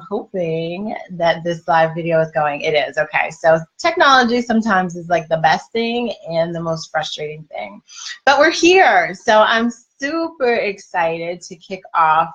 Hoping that this live video is going. It is. Okay. So technology sometimes is like the best thing and the most frustrating thing. But we're here. So I'm super excited to kick off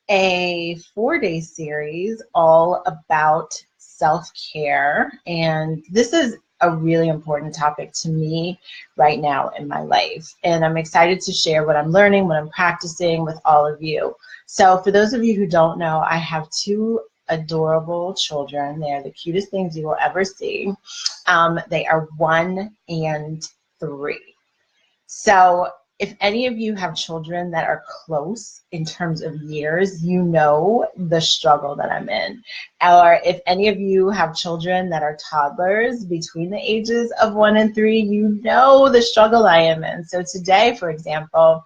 a 4-day series all about self-care. And this is a really important topic to me right now in my life. And I'm excited to share what I'm learning, what I'm practicing with all of you. So for those of you who don't know, I have 2 adorable children. They're the cutest things you will ever see. They are 1 and 3. So if any of you have children that are close in terms of years, you know the struggle that I'm in. Or if any of you have children that are toddlers between the ages of 1 and 3, you know the struggle I am in. So today, for example,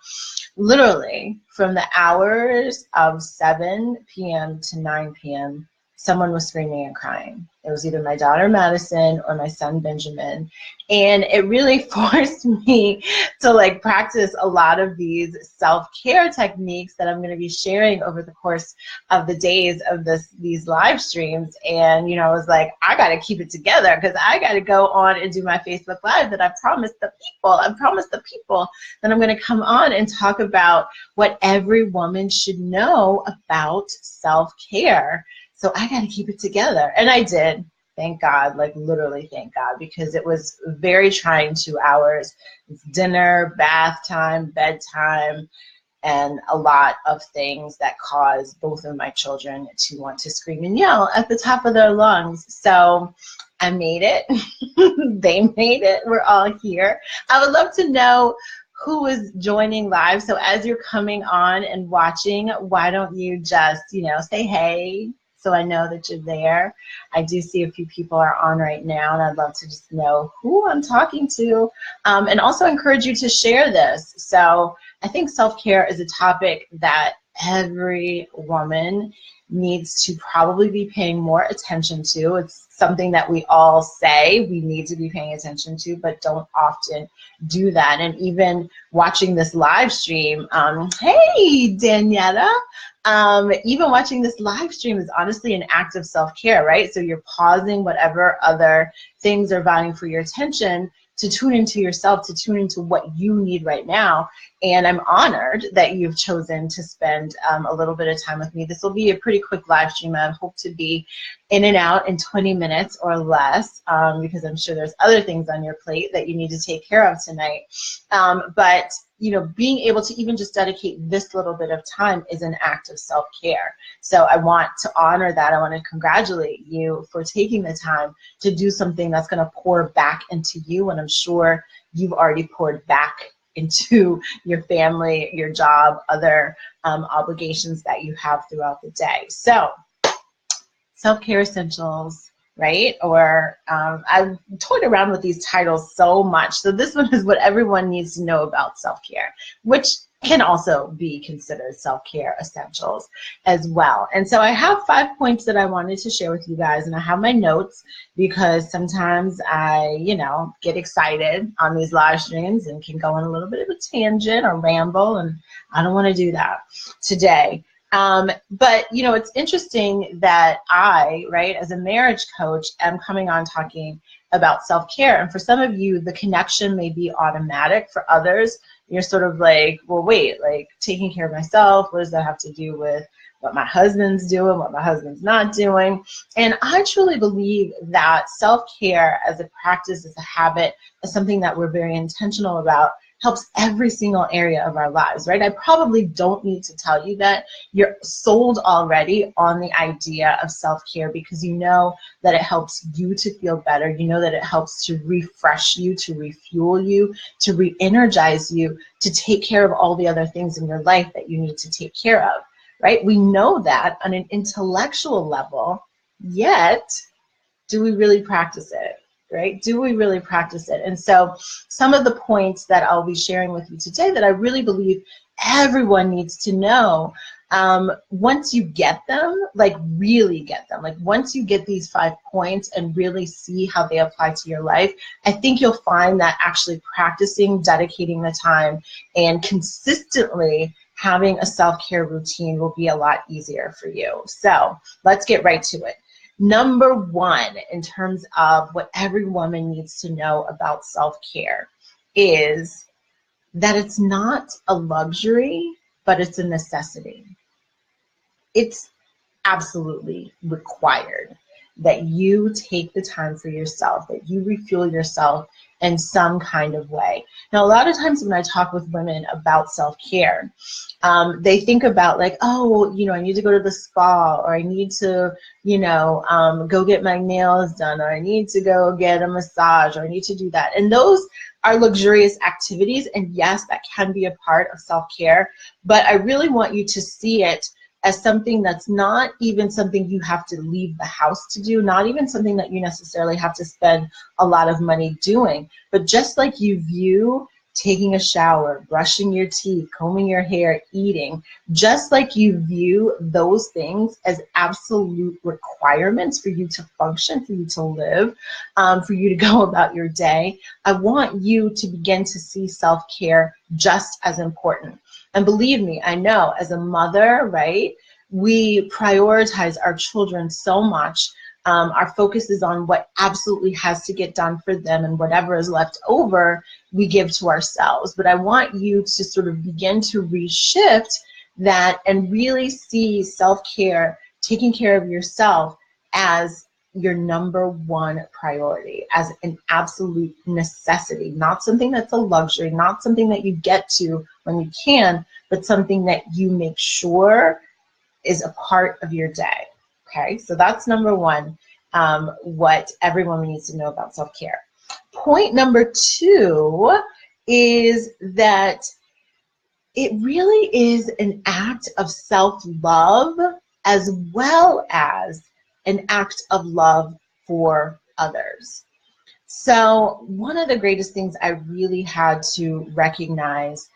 literally from the hours of 7 p.m. to 9 p.m., someone was screaming and crying. It was either my daughter Madison or my son Benjamin. And it really forced me to practice a lot of these self-care techniques that I'm going to be sharing over the course of the days of these live streams. And, I was like, I got to keep it together because I got to go on and do my Facebook Live that I promised the people. I promised the people that I'm going to come on and talk about what every woman should know about self-care. So I got to keep it together. And I did. Thank God, literally thank God, because it was very trying 2 hours. It's dinner, bath time, bedtime, and a lot of things that caused both of my children to want to scream and yell at the top of their lungs. So I made it. They made it. We're all here. I would love to know who is joining live. So as you're coming on and watching, why don't you just, say hey, so I know that you're there. I do see a few people are on right now, and I'd love to just know who I'm talking to, and also encourage you to share this. So I think self-care is a topic that every woman needs to probably be paying more attention to. It's something that we all say we need to be paying attention to, but don't often do that. And even watching this live stream, hey, Daniela, even watching this live stream is honestly an act of self-care, right? So you're pausing whatever other things are vying for your attention to tune into yourself, to tune into what you need right now. And I'm honored that you've chosen to spend a little bit of time with me. This will be a pretty quick live stream. I hope to be in and out in 20 minutes or less, because I'm sure there's other things on your plate that you need to take care of tonight. But being able to even just dedicate this little bit of time is an act of self-care. So I want to honor that. I want to congratulate you for taking the time to do something that's going to pour back into you. And I'm sure you've already poured back into your family, your job, other obligations that you have throughout the day. So self-care essentials, right? Or I've toyed around with these titles so much. So this one is what everyone needs to know about self-care, which can also be considered self-care essentials as well. And so I have 5 points that I wanted to share with you guys, and I have my notes because sometimes I, get excited on these live streams and can go on a little bit of a tangent or ramble, and I don't want to do that today. But it's interesting that I, as a marriage coach, am coming on talking about self-care. And for some of you, the connection may be automatic. For others, you're sort of like, well, wait, taking care of myself, what does that have to do with what my husband's doing, what my husband's not doing? And I truly believe that self-care as a practice, as a habit, is something that we're very intentional about, helps every single area of our lives, right? I probably don't need to tell you that. You're sold already on the idea of self-care because you know that it helps you to feel better. You know that it helps to refresh you, to refuel you, to re-energize you, to take care of all the other things in your life that you need to take care of, right? We know that on an intellectual level, yet do we really practice it? Right? Do we really practice it? And so some of the points that I'll be sharing with you today that I really believe everyone needs to know, once you get them, really get them, once you get these 5 points and really see how they apply to your life, I think you'll find that actually practicing, dedicating the time, and consistently having a self-care routine will be a lot easier for you. So let's get right to it. Number one, in terms of what every woman needs to know about self-care, is that it's not a luxury, but it's a necessity. It's absolutely required that you take the time for yourself, that you refuel yourself in some kind of way. Now, a lot of times when I talk with women about self-care, they think about like, oh, you know, I need to go to the spa, or I need to, you know, go get my nails done, or I need to go get a massage, or I need to do that. And those are luxurious activities. And yes, that can be a part of self-care, but I really want you to see it as something that's not even something you have to leave the house to do, not even something that you necessarily have to spend a lot of money doing. But just like you view taking a shower, brushing your teeth, combing your hair, eating, just like you view those things as absolute requirements for you to function, for you to live, for you to go about your day, I want you to begin to see self-care just as important. And believe me, I know as a mother, right, we prioritize our children so much. Our focus is on what absolutely has to get done for them, and whatever is left over, we give to ourselves. But I want you to sort of begin to reshift that and really see self-care, taking care of yourself, as your number one priority, as an absolute necessity, not something that's a luxury, not something that you get to when you can, but something that you make sure is a part of your day. Okay, so that's number one, what every woman needs to know about self-care. Point number two is that it really is an act of self-love as well as an act of love for others. So one of the greatest things I really had to recognize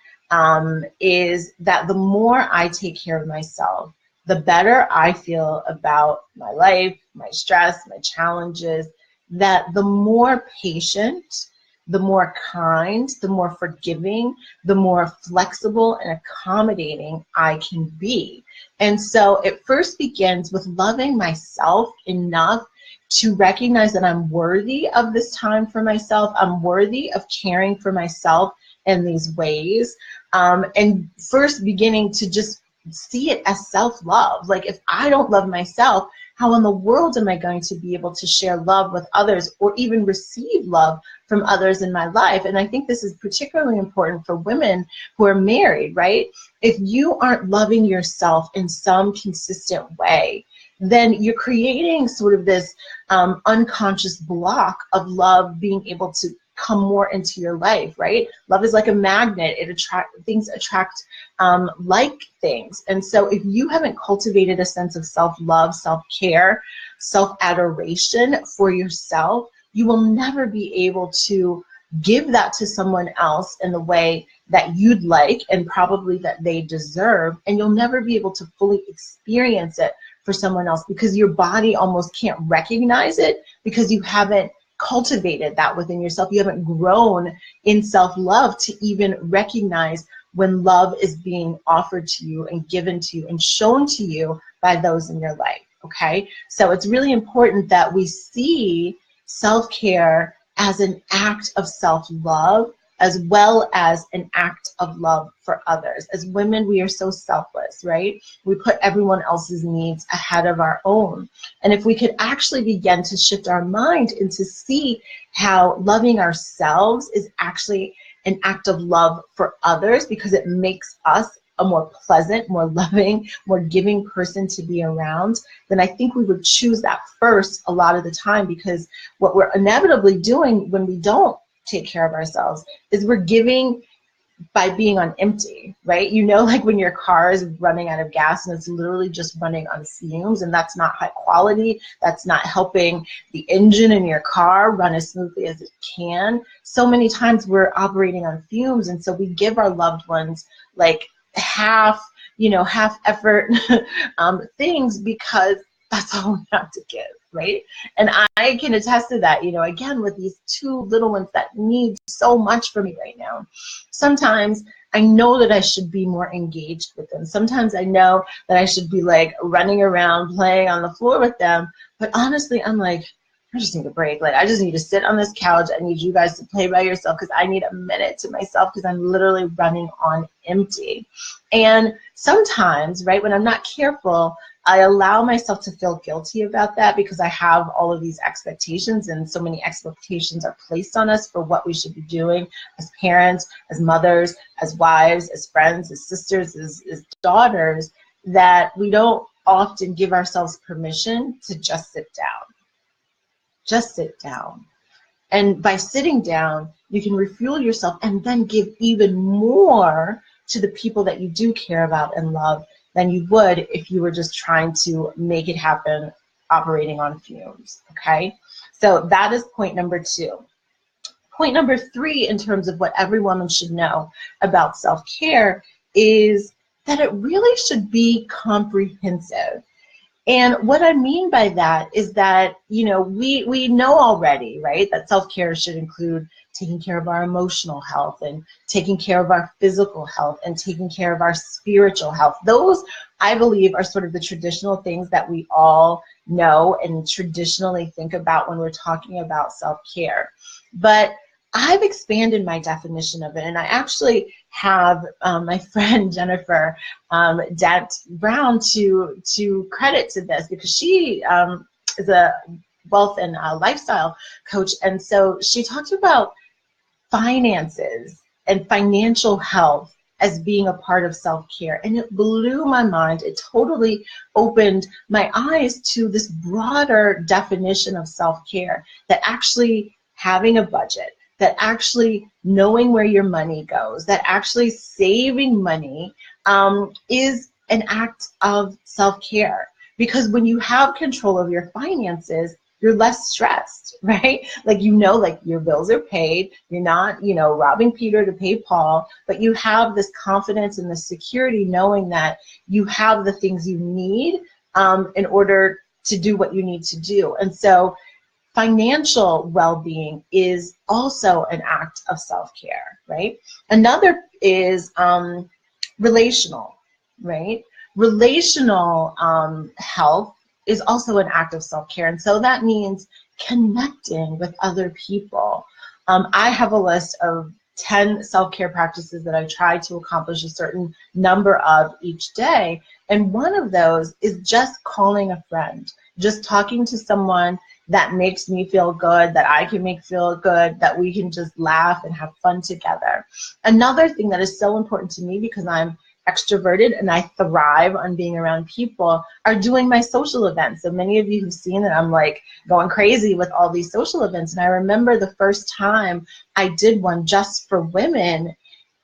is that the more I take care of myself, the better I feel about my life, my stress, my challenges, that the more patient, the more kind, the more forgiving, the more flexible and accommodating I can be. And so it first begins with loving myself enough to recognize that I'm worthy of this time for myself. I'm worthy of caring for myself in these ways. And first beginning to just see it as self-love. Like, if I don't love myself, how in the world am I going to be able to share love with others, or even receive love from others in my life? And I think this is particularly important for women who are married, right? If you aren't loving yourself in some consistent way, then you're creating sort of this unconscious block of love being able to come more into your life, right? Love is like a magnet. It things attract like things. And so if you haven't cultivated a sense of self-love, self-care, self-adoration for yourself, you will never be able to give that to someone else in the way that you'd like and probably that they deserve. And you'll never be able to fully experience it for someone else, because your body almost can't recognize it, because you haven't cultivated that within yourself. You haven't grown in self-love to even recognize when love is being offered to you and given to you and shown to you by those in your life. Okay, so it's really important that we see self-care as an act of self-love as well as an act of love for others. As women, we are so selfless, right? We put everyone else's needs ahead of our own. And if we could actually begin to shift our mind and to see how loving ourselves is actually an act of love for others, because it makes us a more pleasant, more loving, more giving person to be around, then I think we would choose that first a lot of the time, because what we're inevitably doing when we don't take care of ourselves is we're giving by being on empty, right? You know, like when your car is running out of gas and it's literally just running on fumes, and that's not high quality. That's not helping the engine in your car run as smoothly as it can. So many times we're operating on fumes, and so we give our loved ones like half effort things, because That's all we have to give, right? And I can attest to that, again, with these two little ones that need so much from me right now. Sometimes I know that I should be more engaged with them. Sometimes I know that I should be like running around playing on the floor with them. But honestly, I'm like, I just need a break. Like, I just need to sit on this couch. I need you guys to play by yourself because I need a minute to myself because I'm literally running on empty. And sometimes, right, when I'm not careful, I allow myself to feel guilty about that because I have all of these expectations, and so many expectations are placed on us for what we should be doing as parents, as mothers, as wives, as friends, as sisters, as daughters, that we don't often give ourselves permission to just sit down. Just sit down. And by sitting down, you can refuel yourself and then give even more to the people that you do care about and love than you would if you were just trying to make it happen operating on fumes, okay? So that is point number 2. Point number 3, in terms of what every woman should know about self-care, is that it really should be comprehensive. And what I mean by that is that, we know already, right, that self-care should include taking care of our emotional health and taking care of our physical health and taking care of our spiritual health. Those, I believe, are sort of the traditional things that we all know and traditionally think about when we're talking about self-care. But I've expanded my definition of it, and I actually have my friend Jennifer Dent Brown to credit to this, because she is a wealth and lifestyle coach, and so she talked about finances and financial health as being a part of self-care, and it blew my mind. It totally opened my eyes to this broader definition of self-care, that actually having a budget, that actually knowing where your money goes, that actually saving money is an act of self-care. Because when you have control of your finances, you're less stressed, right? Like, like your bills are paid, you're not, robbing Peter to pay Paul, but you have this confidence and the security knowing that you have the things you need in order to do what you need to do. And so financial well-being is also an act of self-care, right? Another is relational, right? Relational health is also an act of self-care, and so that means connecting with other people. I have a list of 10 self-care practices that I try to accomplish a certain number of each day, and one of those is just calling a friend, just talking to someone that makes me feel good, that I can make feel good, that we can just laugh and have fun together. Another thing that is so important to me, because I'm extroverted and I thrive on being around people, are doing my social events. So many of you have seen that I'm like going crazy with all these social events. And I remember the first time I did one just for women,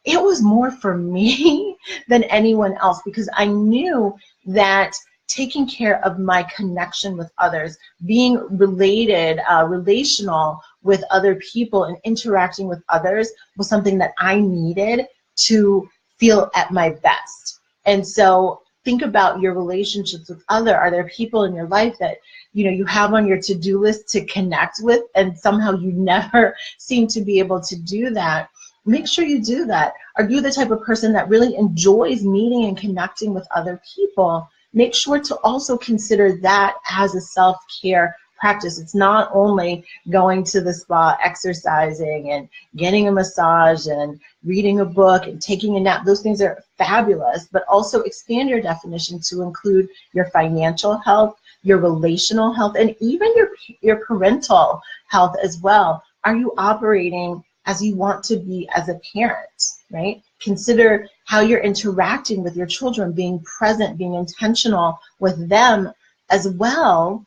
it was more for me than anyone else, because I knew that taking care of my connection with others, being relational with other people and interacting with others was something that I needed to feel at my best. And so think about your relationships with others. Are there people in your life that you have on your to-do list to connect with, and somehow you never seem to be able to do that? Make sure you do that. Are you the type of person that really enjoys meeting and connecting with other people? Make sure to also consider that as a self-care practice. It's not only going to the spa, exercising and getting a massage and reading a book and taking a nap. Those things are fabulous, but also expand your definition to include your financial health, your relational health, and even your parental health as well. Are you operating as you want to be as a parent, right? Consider how you're interacting with your children, being present, being intentional with them as well,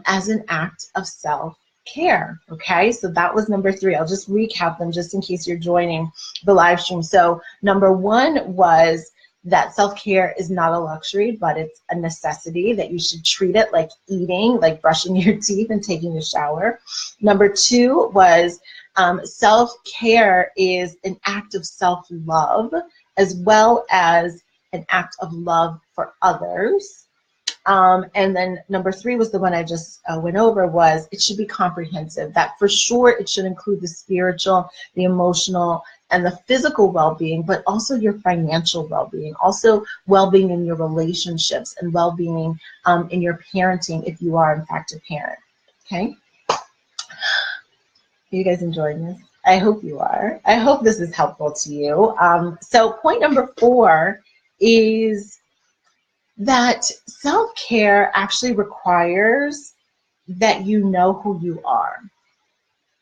as an act of self-care, okay? So that was number 3. I'll just recap them just in case you're joining the live stream. So number 1 was that self-care is not a luxury, but it's a necessity, that you should treat it like eating, like brushing your teeth and taking a shower. Number 2 was self-care is an act of self-love as well as an act of love for others. And then number 3 was the one I just went over, was it should be comprehensive. That for sure it should include the spiritual, the emotional, and the physical well-being, but also your financial well-being, also well-being in your relationships, and well-being in your parenting if you are in fact a parent. Okay? Are you guys enjoying this? I hope you are. I hope this is helpful to you. So point number 4 is that self-care actually requires that you know who you are.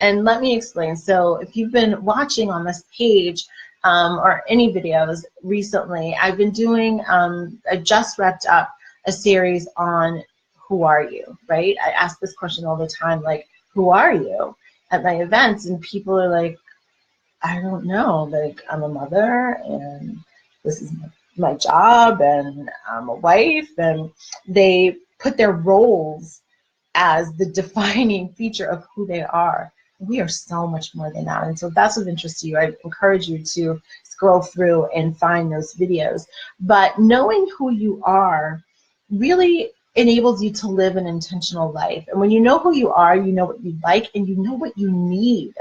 And let me explain. So if you've been watching on this page or any videos recently, I've been doing, I just wrapped up a series on who are you, right? I ask this question all the time, like, who are you at my events? And people are like, I don't know, like, I'm a mother, and this is my job, and I'm a wife, and they put their roles as the defining feature of who they are. We are so much more than that. And so if that's of interest to you, I encourage you to scroll through and find those videos. But knowing who you are really enables you to live an intentional life. And when you know who you are, you know what you like, and you know what you need,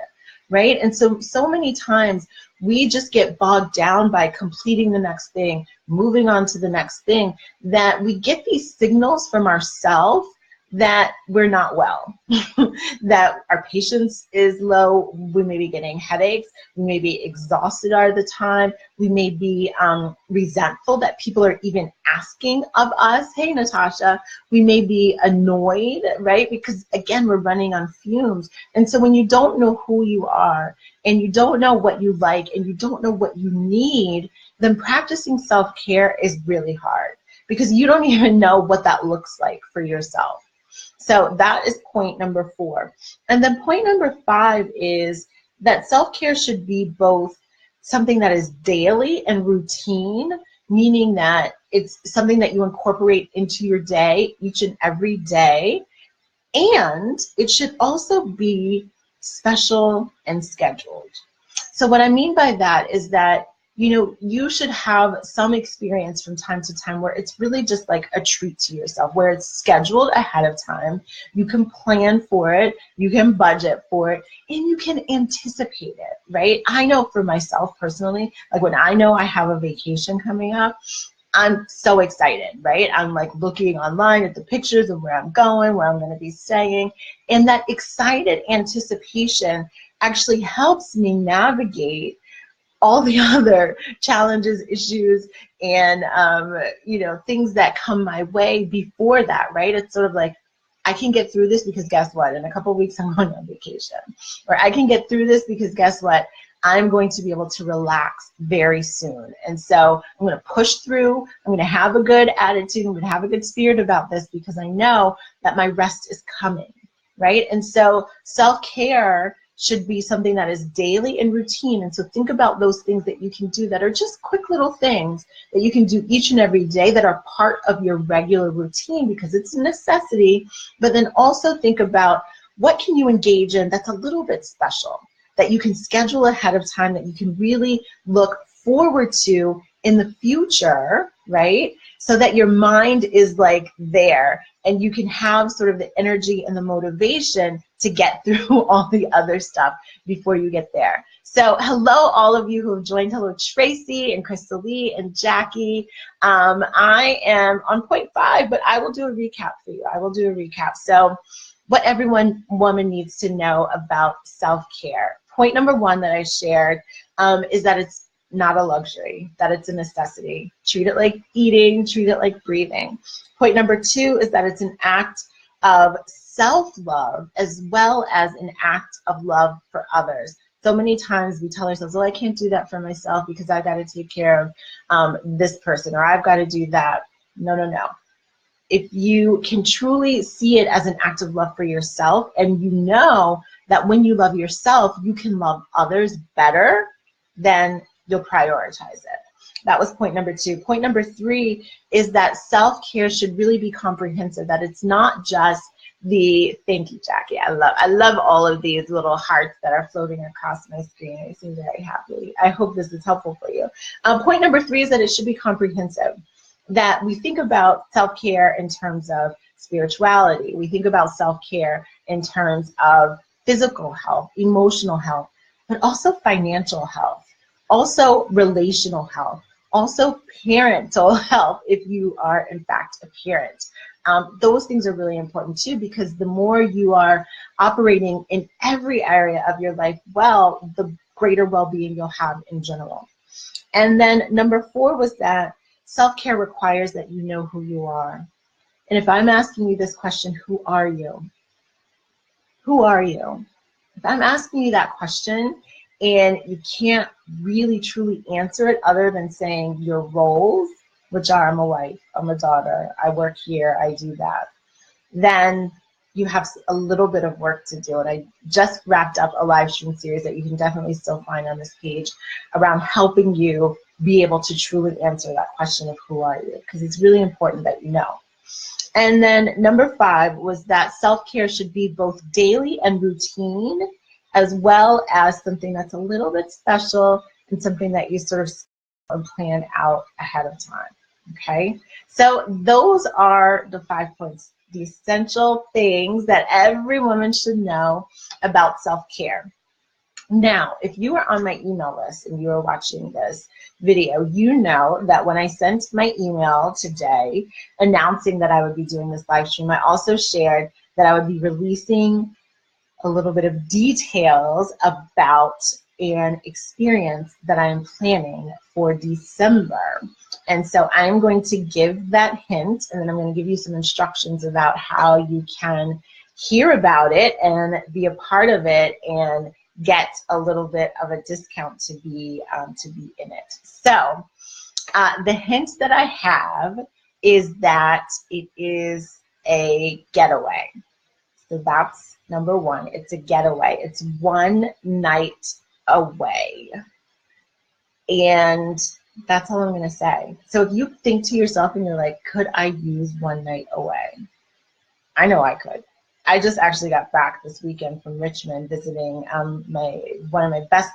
right? And so many times we just get bogged down by completing the next thing, moving on to the next thing, that we get these signals from ourselves that we're not well, that our patience is low, we may be getting headaches, we may be exhausted all the time, we may be resentful that people are even asking of us, hey Natasha, we may be annoyed, right? Because again, we're running on fumes. And so when you don't know who you are, and you don't know what you like, and you don't know what you need, then practicing self-care is really hard, because you don't even know what that looks like for yourself. So that is point number 4. And then point number 5 is that self-care should be both something that is daily and routine, meaning that it's something that you incorporate into your day each and every day. And it should also be special and scheduled. So what I mean by that is that, you know, you should have some experience from time to time where it's really just like a treat to yourself, where it's scheduled ahead of time. You can plan for it, you can budget for it, and you can anticipate it, right? I know for myself personally, like when I know I have a vacation coming up, I'm so excited, right? I'm like looking online at the pictures of where I'm going, where I'm going to be staying, and that excited anticipation actually helps me navigate all the other challenges, issues, and you know, things that come my way before that, right? It's sort of like, I can get through this because guess what? In a couple of weeks, I'm going on vacation. Or I can get through this because guess what? I'm going to be able to relax very soon. And so I'm going to push through. I'm going to have a good attitude. I'm going to have a good spirit about this because I know that my rest is coming, right? And so self-care should be something that is daily and routine. And so think about those things that you can do that are just quick little things that you can do each and every day that are part of your regular routine because it's a necessity. But then also think about what can you engage in that's a little bit special, that you can schedule ahead of time, that you can really look forward to in the future, right? So that your mind is like there and you can have sort of the energy and the motivation to get through all the other stuff before you get there. So hello, all of you who have joined. Hello, Tracy and Crystal Lee and Jackie. I am on point 5, but I will do a recap for you. I will do a recap. So what every woman needs to know about self-care. Point number 1 that I shared is that it's not a luxury, that it's a necessity. Treat it like eating, treat it like breathing. Point number 2 is that it's an act of self-love as well as an act of love for others. So many times we tell ourselves, well, I can't do that for myself because I've got to take care of this person, or I've got to do that. No, no, no. If you can truly see it as an act of love for yourself, and you know that when you love yourself, you can love others better, then you'll prioritize it. That was point number 2. Point number 3 is that self-care should really be comprehensive, that it's not just the, thank you, Jackie. I love all of these little hearts that are floating across my screen. I seem very happy. I hope this is helpful for you. Point number 3 is that it should be comprehensive, that we think about self-care in terms of spirituality. We think about self-care in terms of physical health, emotional health, but also financial health, also relational health, also parental health if you are in fact a parent. Those things are really important too, because the more you are operating in every area of your life well, the greater well-being you'll have in general. And then number 4 was that self-care requires that you know who you are. And if I'm asking you this question, who are you? Who are you? If I'm asking you that question and you can't really truly answer it other than saying your roles, which are I'm a wife, I'm a daughter, I work here, I do that, then you have a little bit of work to do. And I just wrapped up a live stream series that you can definitely still find on this page around helping you be able to truly answer that question of who are you, because it's really important that you know. And then number 5 was that self-care should be both daily and routine, as well as something that's a little bit special and something that you sort of plan out ahead of time. Okay, so those are the 5 points, the essential things that every woman should know about self-care. Now, if you are on my email list and you are watching this video, you know that when I sent my email today announcing that I would be doing this live stream, I also shared that I would be releasing a little bit of details about an experience that I am planning for December. And so I'm going to give that hint, and then I'm going to give you some instructions about how you can hear about it and be a part of it and get a little bit of a discount to be in it. So the hint that I have is that it is a getaway. So that's number 1. It's a getaway. It's one night away. And that's all I'm going to say. So if you think to yourself and you're like, could I use one night away? I know I could. I just actually got back this weekend from Richmond visiting one of my best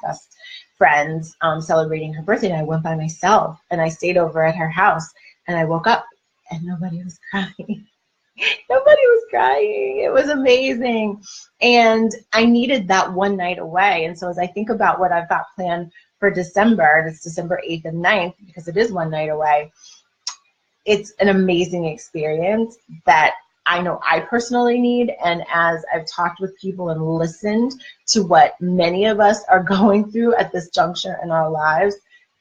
friends celebrating her birthday, and I went by myself and I stayed over at her house, and I woke up and nobody was crying. Nobody was crying. It was amazing. And I needed that one night away. And so as I think about what I've got planned for December, and it's December 8th and 9th, because it is one night away, it's an amazing experience that I know I personally need. And as I've talked with people and listened to what many of us are going through at this juncture in our lives,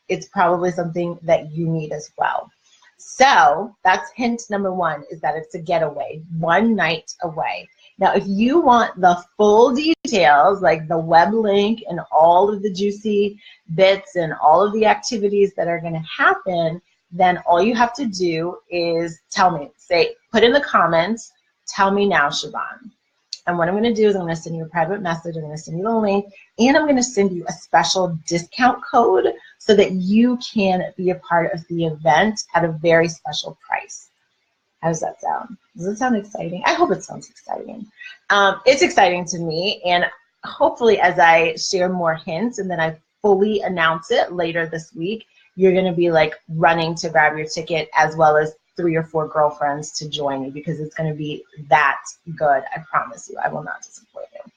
it's probably something that you need as well. So that's hint number 1, is that it's a getaway, one night away. Now, if you want the full details, like the web link and all of the juicy bits and all of the activities that are going to happen, then all you have to do is tell me, put in the comments, tell me now, Siobhan. And what I'm going to do is I'm going to send you a private message, I'm going to send you the link, and I'm going to send you a special discount code so that you can be a part of the event at a very special price. How does that sound? Does it sound exciting? I hope it sounds exciting. It's exciting to me, and hopefully as I share more hints and then I fully announce it later this week, you're going to be like running to grab your ticket, as well as 3 or 4 girlfriends to join you, because it's going to be that good. I promise you, I will not disappoint you.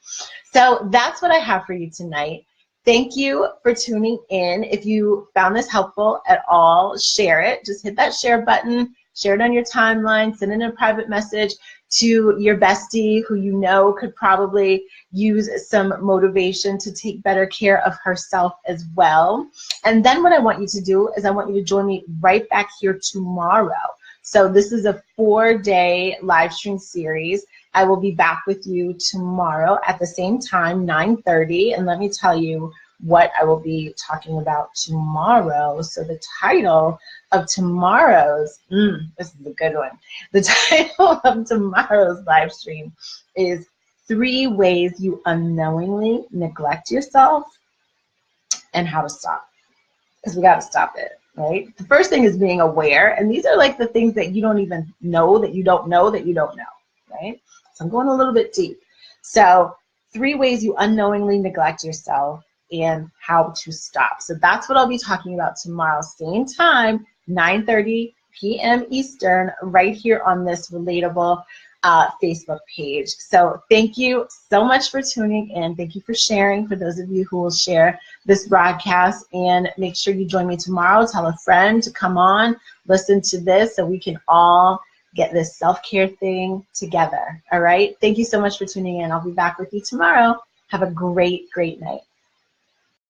So that's what I have for you tonight. Thank you for tuning in. If you found this helpful at all, share it. Just hit that share button, share it on your timeline, send in a private message to your bestie who you know could probably use some motivation to take better care of herself as well. And then what I want you to do is I want you to join me right back here tomorrow. So this is a 4-day live stream series. I will be back with you tomorrow at the same time, 9:30, and let me tell you what I will be talking about tomorrow. So the title of tomorrow's, this is a good one. The title of tomorrow's live stream is 3 Ways You Unknowingly Neglect Yourself and How to Stop. Because we got to stop it, right? The first thing is being aware, and these are like the things that you don't even know that you don't know that you don't know, right? So I'm going a little bit deep. So 3 ways you unknowingly neglect yourself and how to stop. So that's what I'll be talking about tomorrow, same time, 9:30 p.m. Eastern, right here on this Relatable Facebook page. So thank you so much for tuning in. Thank you for sharing, for those of you who will share this broadcast, and make sure you join me tomorrow. Tell a friend to come on, listen to this, so we can all get this self-care thing together. All right. Thank you so much for tuning in. I'll be back with you tomorrow. Have a great, great night.